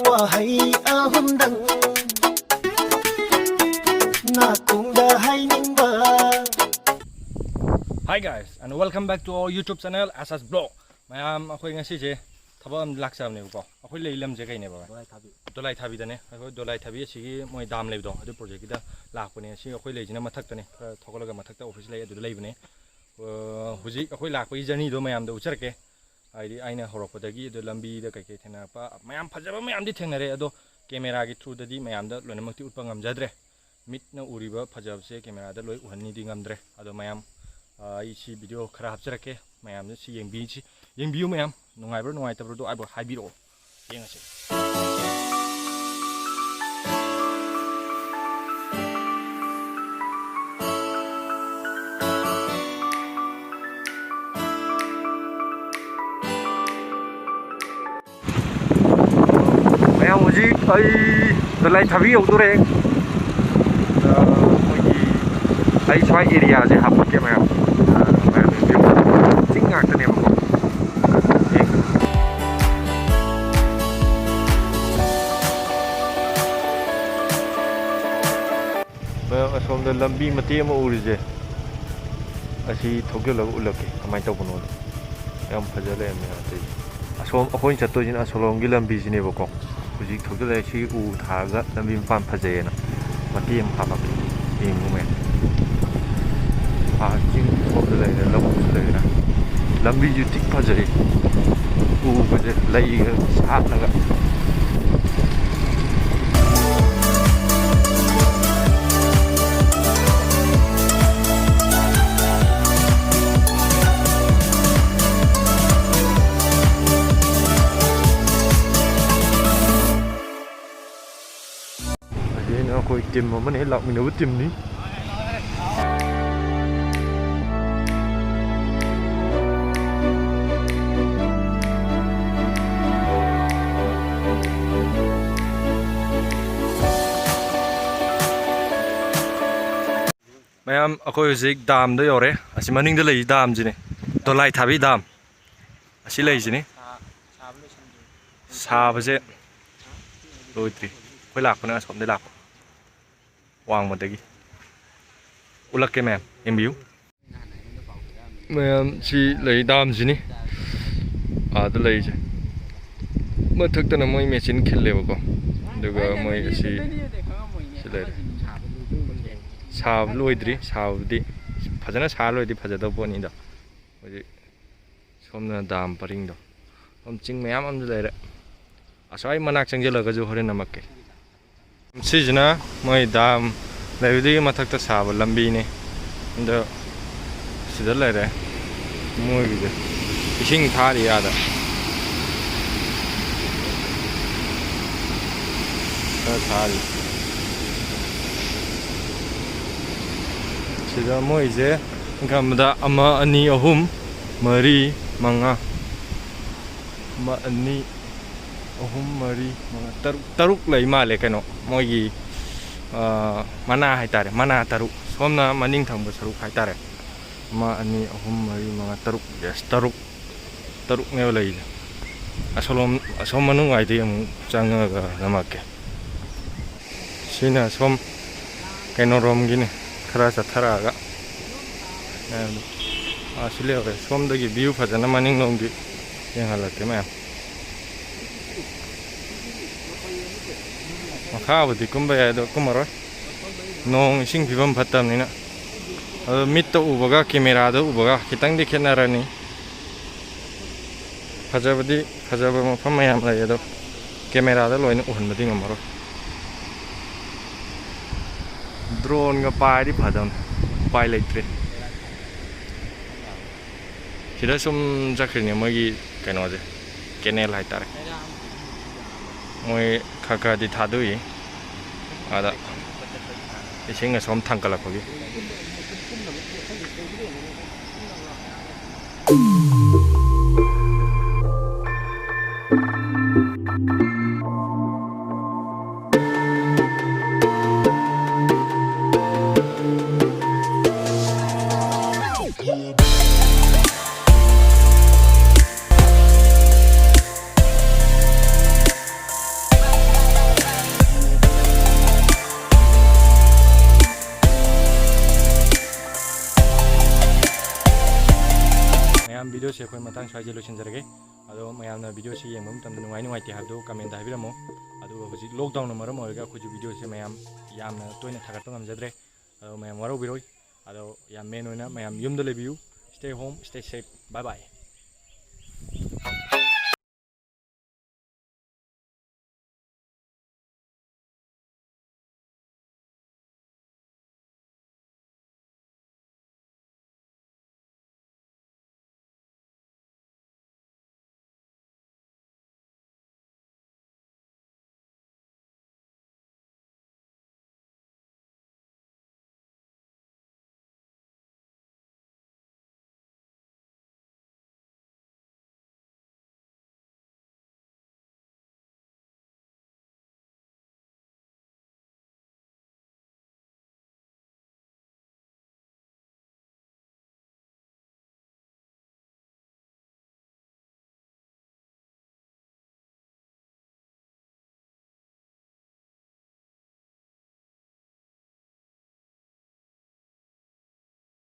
wahai ahundang nakungda hainingba. Hi guys, and welcome back to our YouTube channel Asas Blog. Mayam akhoi ngasi je thaba am laksam ne ko. Akhoi leilam je kai ne ba. Dolaithabi da ne. Akhoi Dolaithabi sigi moi dam leib do. Adu project da lakpo ne si akhoi leijina mathak ta ne. Thokolaga mathak ta office lei adu leib ne. Huji akhoi lakpo journey do mayam da ucharke. Aidi aina horokpadagi adu lambi da kai kai thena pa mayam phajaba mayam di thengnare adu camera gi through da di mayam da loinamakti utpa ngamjadre. Mitna uriba phajabse camera da loi uhanni di ngamdre. Adu mayam isi video khara hapjarake mayam si yengbiu mayam nungaibro nungaitabro do aibo haibiro yengase mayam hoji ai Dolaithabi yaudore ai swai area je hapke mayam From the lambi mati ama urije asi thogyolag ulake kamai tawbono yam phajale me ate asom akhoi chatto jin asolom gi lambi jine boko huji thogyale si u thaga lambi pan phajayena mati am habak emu me jing thogale lam leina lambi ju tik phajay u baje lai sa laga koi tim mà mình lọc mình đâu tim ní mayam akoi hojik dam da yore asi maning da lei dam jine Dolaithabi dam asi lei jine sabaje loitri koi lak na som de lak wang một tí ulak cái mềm em biếu mềm chỉ lấy đam gì nè tôi lấy chứ mà thực tế là mấy mẹ xin khét lều con được mấy chỉ lấy sao lôi đi sao đi phải cho nó sao lôi đi phải cho đâu bọn đi đâu xong là đam paring đâu ông chính mềm ông lấy đấy sao ai mà nạc chẳng giờ là cái gì hồi nằm mặc cái Sijna mai dam leudi mathakta saba lambi ne ndo sida lere moi gi ising thari yada thari sida moi je gamda ama ani ahum mari manga ma ani ahum mari manga taruk lai male kano mogi mana haitare mana taruk somna maning thangba saruk haitare ma ani ahum mari manga taruk yes taruk ne lai asom nungaity am changa ga namake sina som keno rom gine khara sathara ga asile ore som dagi view phajana maning nongi yengalate ma makhabudi kumbaya do kumaro nong ising phibam phatam nina mit to ubaga camera do ubaga kitang di khenarani phajaba mafam mayam lai do camera do loina uhanbadi ngamaro drone ga pai di phadam pai leitre sida sum jakhrine magi kaino je kenel haitare moi khaka di thadui ada ising som thangkala pagi से अखोई मतंग स्वाइजे लोसिनजरगे अदो मयामना video से Young मतम नुंगाई नुंगाइते हाबदो comment दा हाइबिरामो अदो हुजिक lockdown मरम ओरगा अखोई video से मयाम यामना तोइना थागतप ngamjadre अदो मयाम वारो बिरोय अदो याम मेन ओइना मयाम युमदा लेबियु stay home stay safe bye bye